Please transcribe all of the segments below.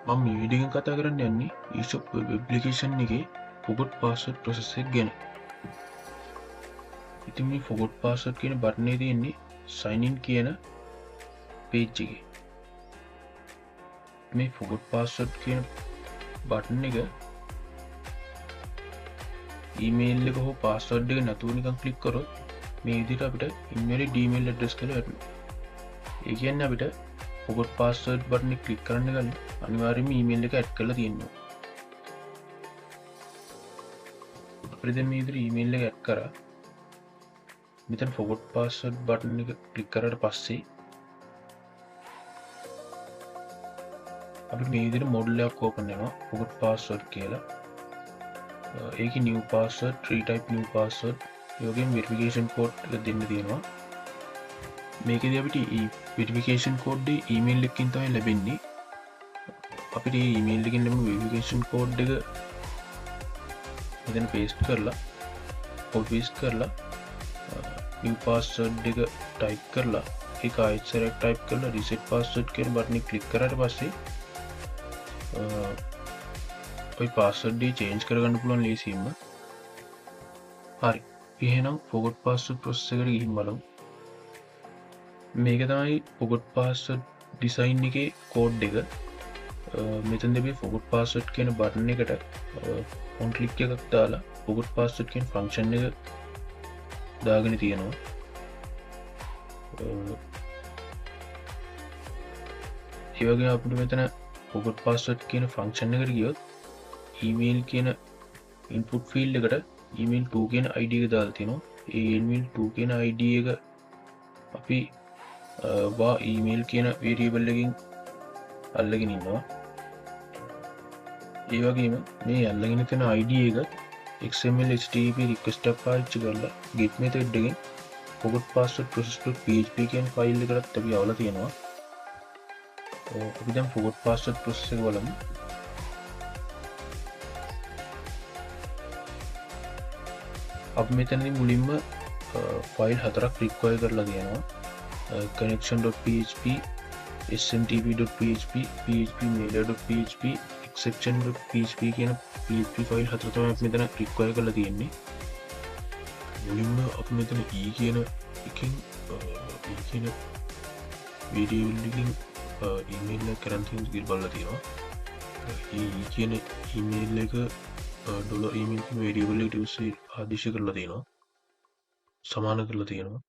මම මේ වීඩියෝ එකෙන් කතා කරන්න යන්නේ eShop web application එකේ forgot password process එක ගැන. ඉතින් මේ forgot password කියන බටන් එක තියෙන්නේ sign in කියන page එකේ. මේ forgot password කියන බටන් එක email එක හෝ password එක නැතුව නිකන් click කරොත් මේ විදිහට අපිට invalid email address කියලා වැටෙනවා. ඒ කියන්නේ අපිට forgot password බටන් එක click කරන්න ගන්න අනිවාර්යයෙන්ම email එක add කරලා තියෙනවා. අපිට දැන් මේ විදිහට email එක add කරා. මෙතන forgot password බටන් එක click කරාට පස්සේ අපිට මේ විදිහට module එකක් open වෙනවා forgot password කියලා. ඒකේ new password, retype new password, ඒ වගේම verification code එක දෙන්න තියෙනවා. මේකේදී අපිට verification code එක email එකකින් තමයි ලැබෙන්නේ. අපිට මේ email එකකින් ලැබෙන verification code එක මෙතන paste කරලා copy paste කරලා new password එක type කරලා ඒක ආයෙත් සැරයක් type කරලා reset password කියන බටන් එක click කරාට පස්සේ ඔය password එක change කරගන්න පුළුවන් ලේසියෙන්ම. හරි. එහෙනම් forgot password process එකට ගිහින් බලමු. මේක තමයි forgot password design එකේ code එක. මෙතනදී අපි forgot password කියන බටන් එකට on click එකක් දාලා forgot password කියන function එක දාගෙන තියෙනවා. ඒ වගේම අපිට මෙතන forgot password කියන function එකට ගියොත් email කියන input field එකට email 2 කියන id එක දාලා තියෙනවා. ඒ email 2 කියන id එක අපි email කියන variable එකකින් අල්ලගෙන ඉන්නවා. ඒ වගේම මේ අල්ලගෙන තියෙන id එක xml http request එකක් පාවිච්චි කරලා get method එකෙන් forgot password process.php කියන ෆයිල් එකකට අපි යවලා තියෙනවා. අපි දැන් forgot password process එක බලමු. අපි මෙතනදී මුලින්ම ෆයිල් හතරක් require කරලා තියෙනවා. connection.php, smtp.php, phpmailer.php, exception.php කියන PHP ෆයිල් හතර තමයි අපි මෙතන require කරලා තියෙන්නේ. මුලින්ම අපි මෙතන e කියන එකෙන් e කියන variable එකකින් email එක කරන් තියෙන විදිහට බලලා තියෙනවා. e කියන email එක $email කියන variable එකට උස්සේ ආදේශ කරලා තියෙනවා. සමාන කරලා තියෙනවා.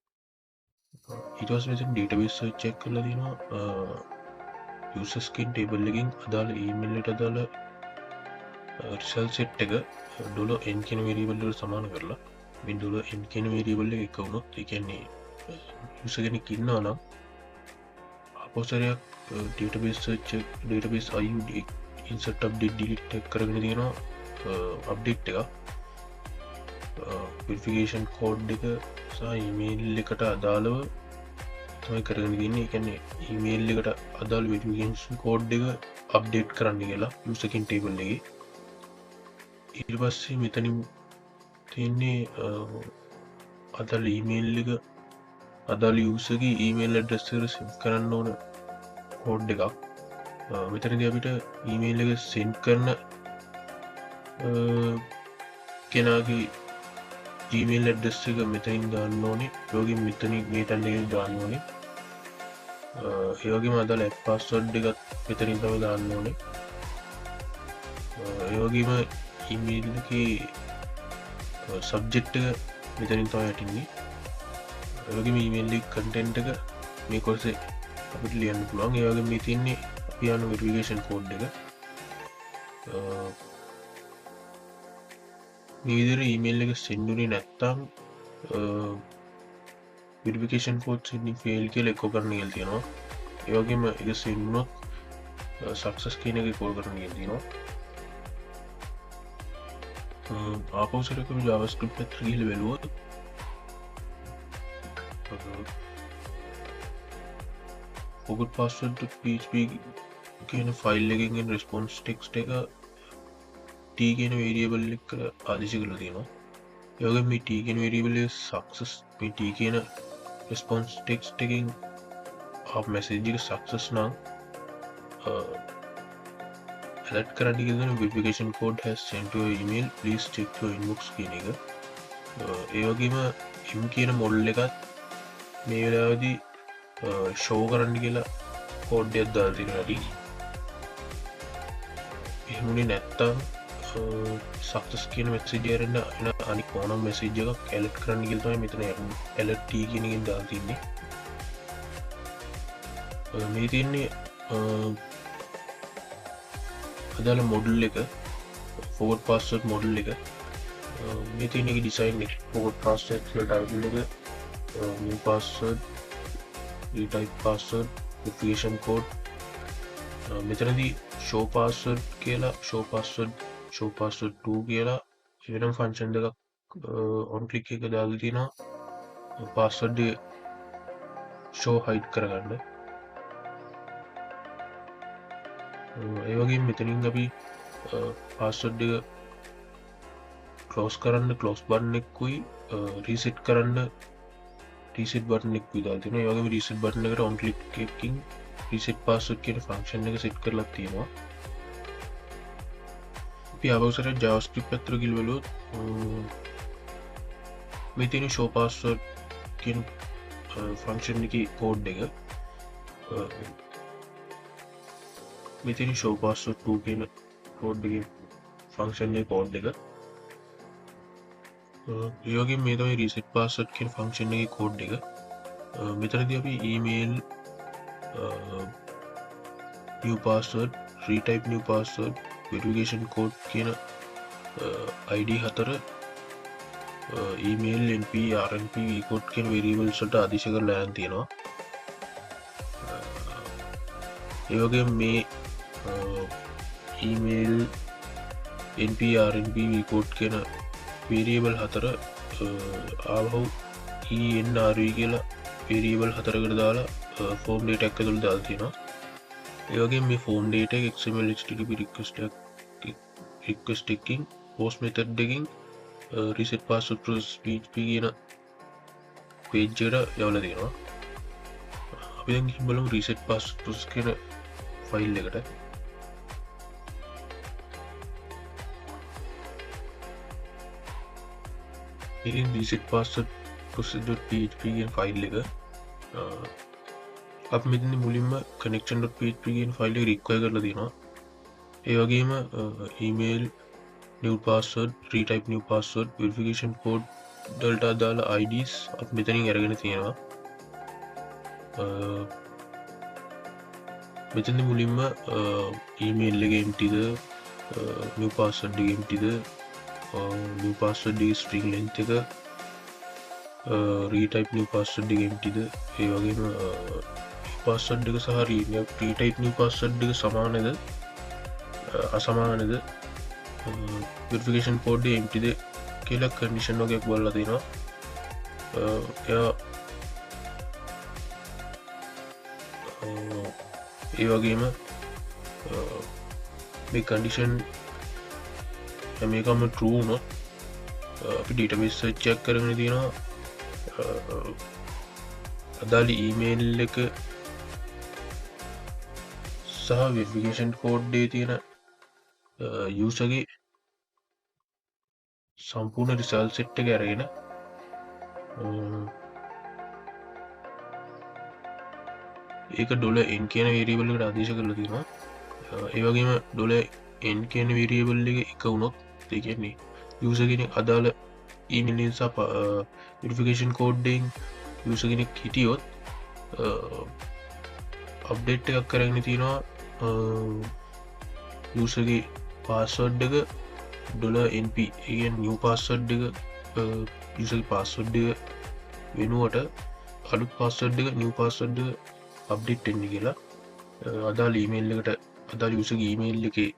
ඊට පස්සේ මෙතන database search check කරලා තියෙනවා. user skin table එකකින් අදාළ email එකට අදාළ result set එක $n කියන variable එකට සමාන කරලා මේ $n කියන variable එක එක වුණොත් ඒ කියන්නේ user කෙනෙක් ඉන්නවා නම් අපෝසරයක් database search database IUD insert update delete කරගෙන තියෙනවා update එක verification code එක සහ email එකට අදාළව තමයි කරගෙන තියෙන්නේ. ඒ කියන්නේ email එකට අදාළ verification code එක update කරන්න කියලා user skin table එකේ. ඊට පස්සේ මෙතනින් තියෙන්නේ අදාළ email එක අදාළ user ගේ email address එකට send කරන්න ඕන code එකක්. මෙතනදී අපිට email එක send කරන කෙනාගේ email address එක මෙතනින් දාන්න ඕනේ. ඒ වගේම මෙතනින් මේ තැන එකේ දාන්න ඕනේ. ඒ වගේම අදාළ app password එකත් මෙතනින් තමයි දාන්න ඕනේ. ඒ වගේම email එකේ subject එක මෙතනින් තමයි යටින්නේ. ඒ වගේම email එකේ content එක මේ කොටසේ අපිට ලියන්න පුළුවන්. ඒ වගේම මේ තියෙන්නේ අපි යන verification code එක. මේ විදිහට email එක send උනේ නැත්නම් verification code sending fail කියලා එක්ක කරන්න කියලා තියෙනවා. ඒ වගේම ඒක send වුණොත් success කියන එක call කරන්න කියලා තියෙනවා. ආපහුසරක JavaScript එකට ගිහලා බලුවොත් forgot password.php කියන ෆයිල් එකකින් එන response text එක t කියන variable එක ආදේශ කරලා තියෙනවා. ඒ වගේම මේ t කියන variable එක success මේ t කියන response text එකකින් message එක success නම් alert කරන්න කියන verification code has sent to your email please check your inbox කියන එක. ඒ වගේම M කියන මොඩල් එකත් මේ වෙලාවේදී show කරන්න කියලා කෝඩ් එකක් දාලා තියෙනවා ඇති. එහෙමනේ නැත්තම් success කියන message එකෙන් එන අනිත් ඕනම message එකක් alert කරන්න කියලා තමයි මෙතන alert T කියන එකෙන් දාලා තින්නේ. මේ තින්නේ අදාළ මොඩල් එක forward password මොඩල් එක මේ තියෙන එක ඩිසයින් එක forward password කියලා ටයිටල් එක new password retype password verification code මෙතනදී show password කියලා show password 2 කියලා වෙනම ෆන්ක්ෂන් දෙකක් on click එක දාලා තියෙනවා password එක show hide කරගන්න. ඒ වගේම මෙතනින් අපි password එක close කරන්න close button එකකුයි reset කරන්න reset button එකකුයි දාලා තියෙනවා. ඒ වගේම reset button එකට on click එකකින් reset password කියන function එක set කරලා තියෙනවා. අපි ආවසර JavaScript පැත්තට ගිහින් බලුවොත් මේ තියෙන show password කියන function එකේ code එක මේ තියෙන show password 2 කියන code එකේ function එකේ code එක ඒ වගේම මේ තමයි reset password කියන function එකේ code එක මෙතනදී අපි email new password retype new password verification code කියන ID 4 email np rnp code කියන variables වලට ආදේශ කරලා යන තියෙනවා. ඒ වගේම මේ email np rnp code කියන variable 4 ආවහු enrv කියලා variable 4කට දාලා form data එකක් ඇතුළේ දාලා තියෙනවා. ඒ වගේම මේ form data එක XML HTTP request එකකින් post method එකකින් reset password process PHP කියන page එකට යවලා තියෙනවා. අපි දැන් ගිහින් බලමු reset password process කියන file එකට. ඉතින් reset password process.php කියන file එක අපි මෙතන මුලින්ම connection.php කියන file එක require කරලා තියෙනවා. ඒ වගේම email new password retype new password verification code වලට අදාළ IDs අපි මෙතනින් අරගෙන තියෙනවා. මෙතන මුලින්ම email එක empty ද new password එක empty ද new password එක string length එක retype new password එක empty ද ඒ වගේම password එක සහ retype new password එක සමානද අසමානද verification code එක empty ද කියලා condition වගේක් බලලා තියෙනවා. ඒ වගේම මේ condition මේකම true වුණොත් අපි database search check කරගෙන තියෙනවා අදාළ email එක සහ verification code එකේ තියෙන user ගේ සම්පූර්ණ result set එක අරගෙන ඒක $n කියන variable එකට ආදේශ කරලා තියෙනවා. ඒ වගේම $n කියන variable එක එක වුණොත් ඒ කියන්නේ user කෙනෙක් අදාළ email එක සහ verification code එකෙන් user කෙනෙක් හිටියොත් update එකක් කරගෙන තියෙනවා user ගේ password එක $np ඒ new password එක user ගේ password එක වෙනුවට අලුත් password එක new password එක update වෙන්න කියලා අදාළ email එකට අදාළ user ගේ email එකේ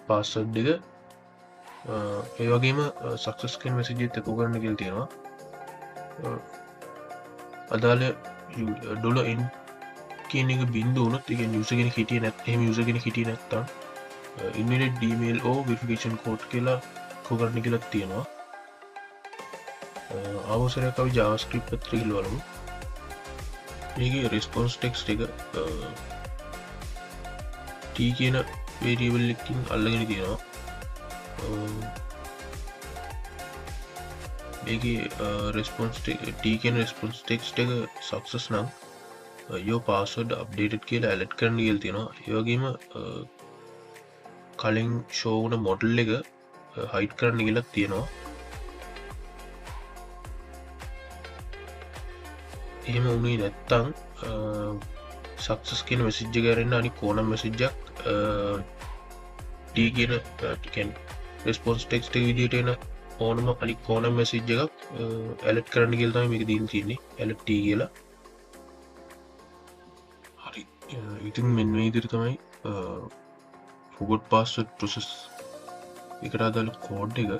password එක ඒ වගේම success කියන message එකත් එක්ක කරන්න කියලා තියෙනවා. අදාළ $n කියන එක බින්දුව වුණොත් ඒ කියන්නේ user කෙනෙක් හිටියේ නැත්නම් එහෙම user කෙනෙක් හිටියේ නැත්නම් invalid email or verification code කියලා කරන්න කියලා තියෙනවා. අවසරයක් අපි JavaScript පැත්තට ගිහලා බලමු. මේකේ response text එක t කියන වේරියබල් එකකින් අල්ලගෙන තියෙනවා මේකේ රෙස්පොන්ස් t කියන රෙස්පොන්ස් ටෙක්ස්ට් එක සක්සස් නම් your password updated කියලා ඇලර්ට් කරන්න කියලා තියෙනවා ඒ වගේම කලින් ෂෝ වුණ මොඩල් එක හයිඩ් කරන්න කියලා තියෙනවා එහෙම වුණේ නැත්තම් සක්සස් කියන මෙසේජ් එක ඇරෙන්න අනිත් ඕනම මෙසේජ් එකක් t කියන රෙස්පොන්ස් ටෙක්ස්ට් එක විදිහට එන ඕනම අනිත් ඕනම මෙසේජ් එකක් ඇලර්ට් කරන්න කියලා තමයි මේක දීලා තියෙන්නේ ඇලර්ට් t කියලා හරි ඉතින් මෙන්න මේ විදිහට තමයි forgot password process එකට අදාළ කෝඩ් එක